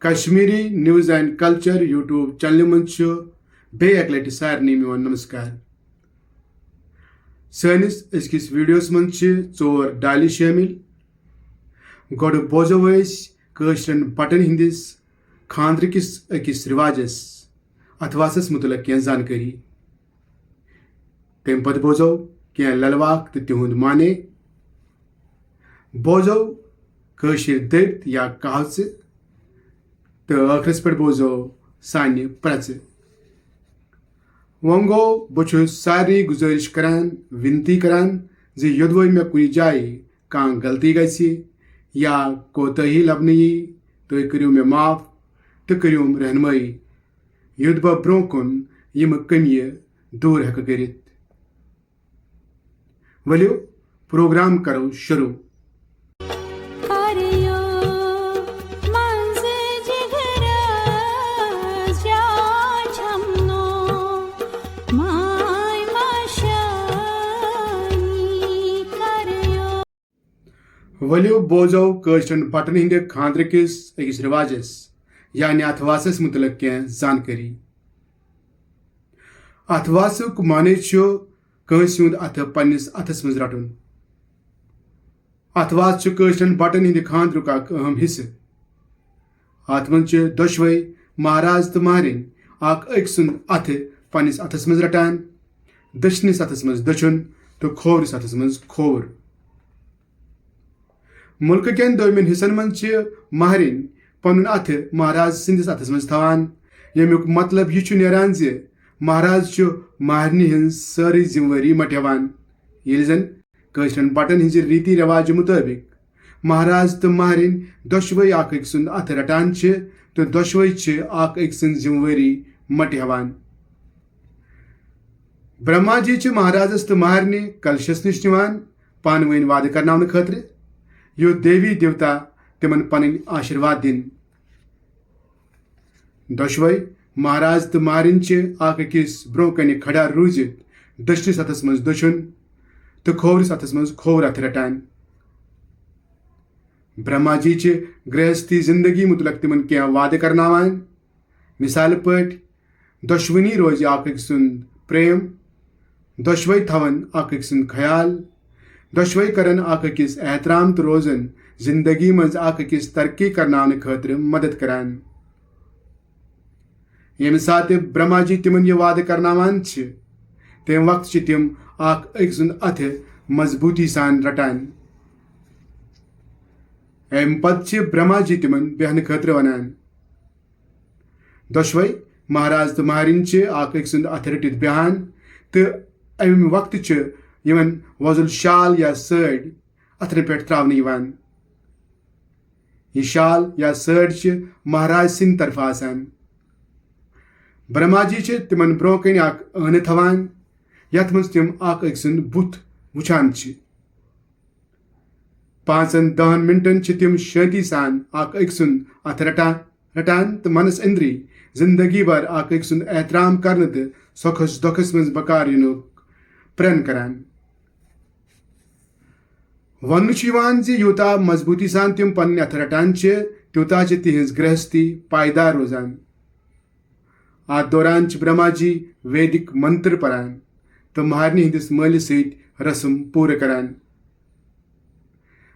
Kashmiri news and culture YouTube channel मंच bake सारे मोन नमस्कार। सैनिस अजकिस वीडियोस मंच चोर डाली शामिल गोड बोजो कशरन बटन हिंदिस खानद्र किस अकिस रिवाजस अथवासस मुतलक क्या जानकारी तम पद बोजो क्या ललवाक तो तिहुंद माने बोजो कशर दर्द या कहावत तो आखिरस पे बोजो सानि प्रच वन गो बहुत सारी गुजारिश करान विनती करान जे योदवै मे कुछ जाए कह गलती गि या कोताही लबन यी तो करियो मे माफ तो करियो रहनुमाई युद्ध बह ब्रो कुन यम कमी दूर हेक करित। वलियो प्रोग्राम करो शुरू। वलियो बोजो कशरन बटन हिंदे खानद्र किस अकिस रिवाजस यानी अथवासस मुतलक क्या जानकारी। अथवासुक माने कंस हुंद अथ पन्निस अथस मज रटुन। अथवास कशरन बटन हिंदे खानद्रुक अहम हिस्से। अथ मन दोशवै महाराज तो महारिन अख सुंद अथ पन्निस अथस मज रटान, दशनिस अथस मज दचुन तो खोवरिस अथस मज खोवर। मुल्क केन दोमिन हिस्सन मन महरिन पनुन अथ महाराज सिंदिस अथस मज थवान। यमुक मतलब यह नेरान जे महाराज महरनी हज सारी जिम्मेवारी मटवान ये जन कशरन बटन हज रीति रिवाज मुताबिक महाराज तो महरिन दोशवै अख सुंद अथ रटान तो दोशवै अख सुंद जिम्मेवारी मटवान। ब्रह्मा जी महाराजस तो महरनी कलशस निश निवान पान वन वाद करना खतर यो देवी देवता तिमन पन आशीर्वाद दिन। दोशवै महाराज तो महरिन अकिस ब्रो कन खड़ा रूजित दशनिस अथस मज दचुन तो खोवरिस अथस मज खोवर अथ रटान। ब्रह्मा जी गृहस्थी जिंदगी मुतलक तिमन क्या वाद करनावान। मिसाल पट दोशवनी रोज अख सुंद प्रेम, दोशवै थवन अख सुंद ख्याल, दोशवै करन अकिस एहतराम तो रोजन जिंदगी मज अकिस तरक्की करना खतर मदद करान। यम सात ब्रह्मा जी तिमन यह वाद करनावान तम वक्त तिम अख सुंद अथ मजबूती सान रटान। अम पत ब्रह्मा जी तिमन बेहन खतर वनान। दोशवै महाराज तो महरिन अख सुंद अथ रटित बेहान तो अम वक्त यमन वजुल शाल या सड़ अथर पे त्रावन। यह शाल या सड़ महाराज सिंद तरफ आसान। ब्रह्मा जी तिमन ब्रो कन अन थवान यथ मज तिम अख सुंद बुथ वुचान। 5-10 मिनटन तिम शांति सान अख सुंद अथ रटान तो मनस अंदरी जिंदगी भर अख सुंद एहतराम कर तो सुखस दुखस मज बकार प्रण करान। वन यूता मजबूती सान तिम पन अथ रटान त्यूता तिहज गृहस्थी पायदार रोजान। अत दौरान ब्रह्मा जी वैदिक मंत्र परान तो महरनी हंदिस मल सत रस्म पूरा करान।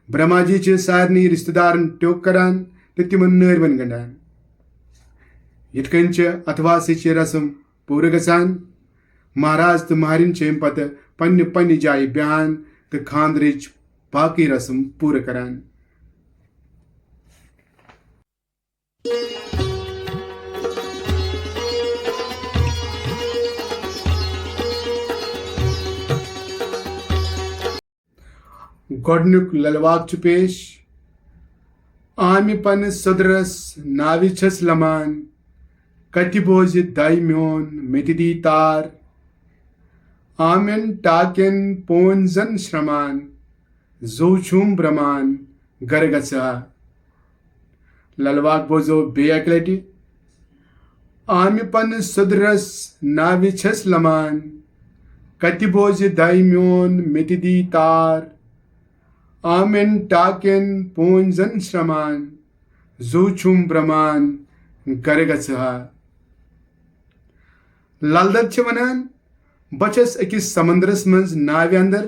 ब्रह्मा जी सारनी रिश्तेदारन ट्योक करान तो तिमन नरवन गंडान। यिथ अथवास रस्म पूरा गसान। महाराज तो महरिन अम पत पन्ने पन्ने जाय बेहान तो खानद्रच बाकी रस्म पूरा करान। गोडनुक ललवाक पेश। आमि पन सदरस नावि छस लमान कति बोझ दाई म्योन मिति तार आमेन टाकेन पोनजन श्रमान जो छुम ब्रमान गर गचा। ललवाक बोझो बेक लटि। आमि पन सदरस नावि छस लमान कति बोझ दाई म्योन मिति तार आमेन टाकेन पोनजन श्रमान जू छुम ब्रह्मान गर गहा। लल दद वनान बचस अकिस समंदरस मज नाव अंदर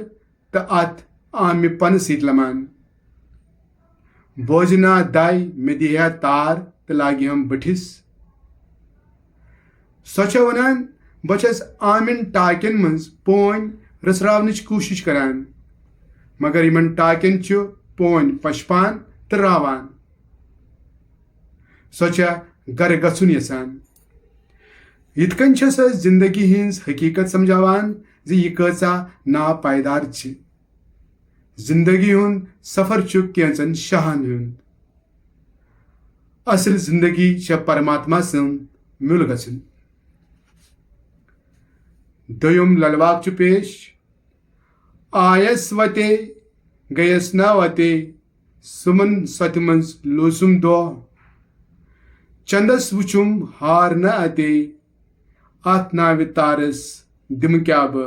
तो अत आम मे पन सत लमान। बोजना दाय मे दिहा तार तो लागे हम बठिस। सो वनान बचस आमिन टाकन मज पोन रसरावनच कोशिश करान, मगर इन टाकन पोन पशपान तो रावान। सो गर गुन यसान। इतकन सो जिंदगी हिंस हकीकत समझावान जी यह कचा नापायदार जिंदगी हुंद सफर कैंचन शाहन हुंद। असल जिंदगी परमात्मा सद मिल गन। दोयम ललवाक पेश। आयस वते गयस न वते सुमन सत मज लोसुम दो। चंदस वुचुम हार न अते अत नाव तारस दिम क्या ब।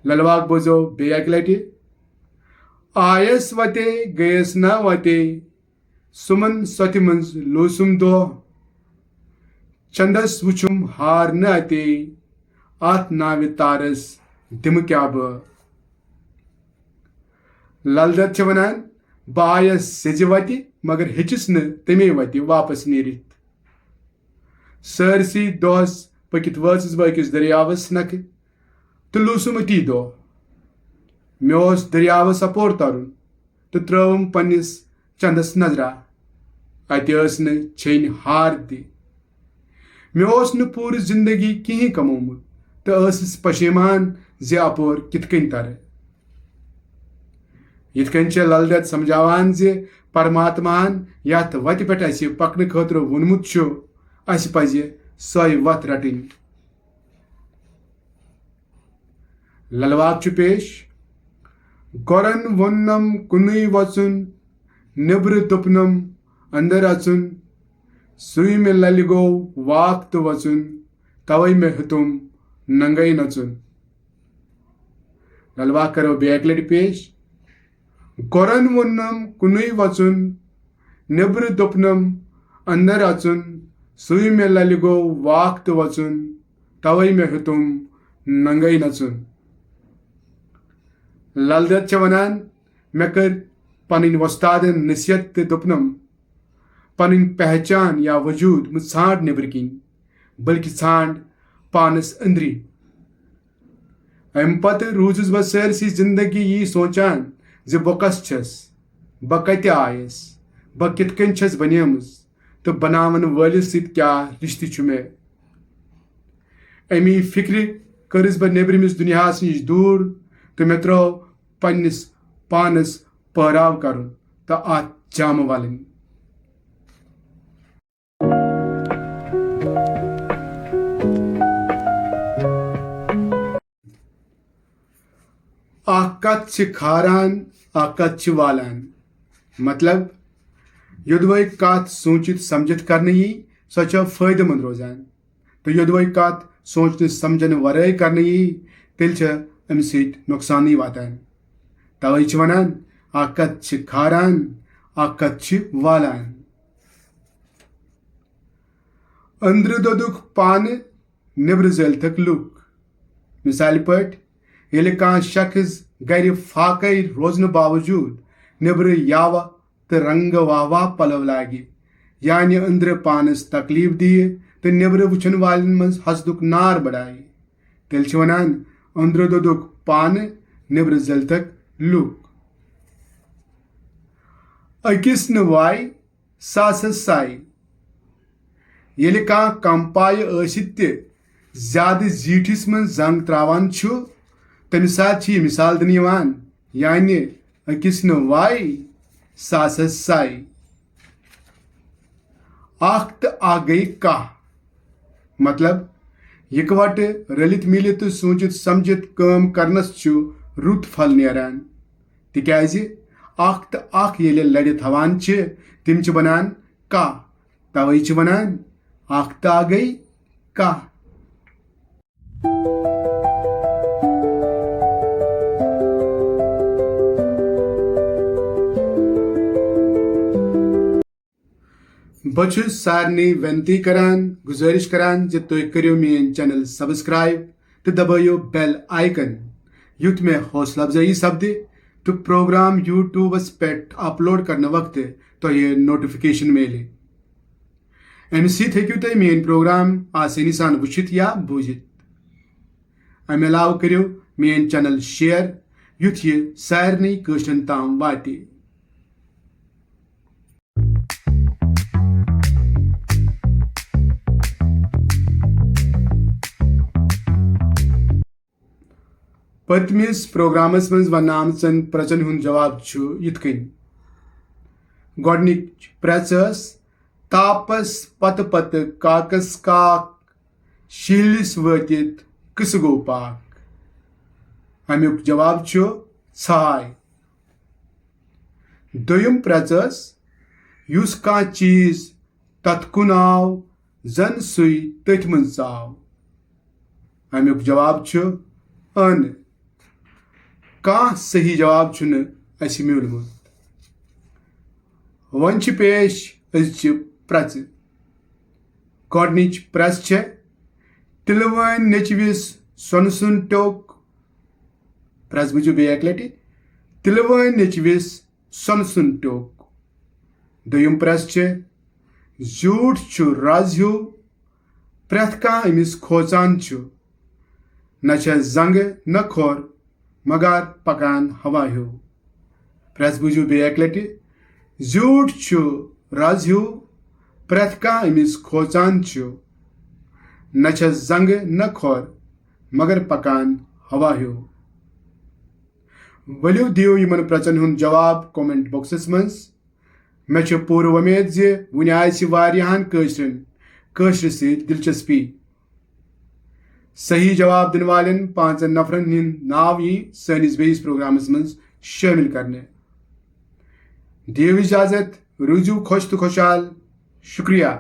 ललवाक बोजो बे लटि। आयस वते गयस न वते सुमन सत मज लोसुम दो। चंदस वुचुम हार न अते अत नाव तारस दिम क्या ब। लल दद वनान बह आयस सेज वति मगर हेचिस न तमे वति वापस नीरित। सरसी दोहस पकित वचस बह अकिस दरियावस नख तो लूसुम अती दो। मे दरियावस अपोर तरन तो त्रवम पन्निस चंदस नजरा। अत छेन हार ति। मे न पूरी जिंदगी कहीं कमोमुत तो पशेमान जे अपोर कितकन तर। इतकन लल दद समझावान जे परमात्मान यथ वत पे पकन खतर वोनमुत अस पज सय वत रटन। ललवाक पेश। गोरन वोन्नम कुनुई वचुन निब्र दुपनम अंदर अचुन। सुई में लल गो वाक तो वचुन तवई में हुतुम नंगई नचुन। ललवाक करो बेक लट पेश। गोरन वोन्नम कुनुई वचुन निब्र दुपनम अंदर अचुन। सुई में लल गो वाक तो वचुन तवई में हुतुम नंगई नचुन। लल दद वनान मे कर पन वस्तादन नसीहत तो दुपनम पन पहचान या वजूद मु छांड निबर किन बल्कि छांड पानस अंदरी। अम पत रूजस बह सरसी जिंदगी यी सोचान जे बह कस छस, बह कत आयस, बह कितकन छस बनेमज तो बनावन वलिस सत क्या रिश्त मे। अमी फिक्र करस बह नेबरमिस दुनियास नश दूर तो मे त्रो पन्निस पानस पहराव कर तो अत जाम वलन। कत खारान कत वालान। मतलब योदवै कत सोचित समझित कर सो फायदेमंद रोजान तो योदवै कत सोचने समझन वरै कर तेल अम नुकसान वातान। तवै वनान कत खारान कत वालान। अंद्र दोदुक पान निब्र जलथक लुक। मिसाल पट येले कह शख्स गर फाक रोजन बावजूद निब्र याव तो रंग वाह पलव लागे यानि अंद्र पानस तकलीफ दिए तो निब्र वुचन वालन मज हसदुक नार बढ़ाए तेल वनान अंद्र दोदुक पान निब्र जलथक लुक। अकिस न वाय सास साय। येले कह कम पाय ज्यादा जीठिस मन जंग त्रावान तम सात मिसाल दिन यानि अकिस न वाय सास साय। तो गई कह मतलब इकवट रलित मिलित सोचित समझित काम करनस रुत फल नेरान तिक्याज तो ये लड़ित हवान तिम बनान कह तवै वनान तो गई कह। बचुस सारनी वेनती करान गुजारिश करान जे तुम करियो मेन चैनल सब्सक्राइब तो दबाइयो बेल आइकन युथ में हौसला अफजाई सपदे तो प्रोग्राम यूट्यूबस पे अपलोड करने वक्त तो ये नोटिफिकेशन मिले अमि सत हेकु तुम मेन प्रोग्राम आसानी सान वुचित या बूझित अमि अलाव करियो मेन चैनल शेयर युथ ये सारनी कशरन ताम वाटे। पतमिस प्रोग्रामस मज वन आमचन प्रचन हुन जवाब युथ कन गोडनिक प्रचस तापस पत पत काकस काक शीलिस वतित किस गो पाक अमुक जवाब छाय। दोयम प्रचस युस का चीज तथ कुन आव जन सुई तथ मन चाव अमुक जवाब अन कह सही जवाब म्यूलमुत। वन पेश अज प्रच गोडनिच प्रच तिलवन नचविस सोन सुन टोक प्रच बुझो बे एक लटि तिलवन नचविस सोन सुन टोक। दोयम प्रच झूठ राज हूँ प्रथ कह अमिस खोचान न जंग न खोर मगर पकान हवा हूँ प्रथ बुझो बे एक लटि झूठ राज हूँ प्रथ कह अमिस खोचान न जंग न खोर मगर पकान हवा हूँ। वलियो दियो यमन प्रचन हुन जवाब कमेंट बॉक्सस मज मे पूर उम्मीद जे वुन आसि वारियाहन कशर सत दिलचस्पी। सही जवाब दिन वालन 5 नफरन हिंद नाव यी सनिस बेस प्रोग्रामस मज शामिल करने। दियो इजाजत रूजू खुश तो खुशहाल शुक्रिया।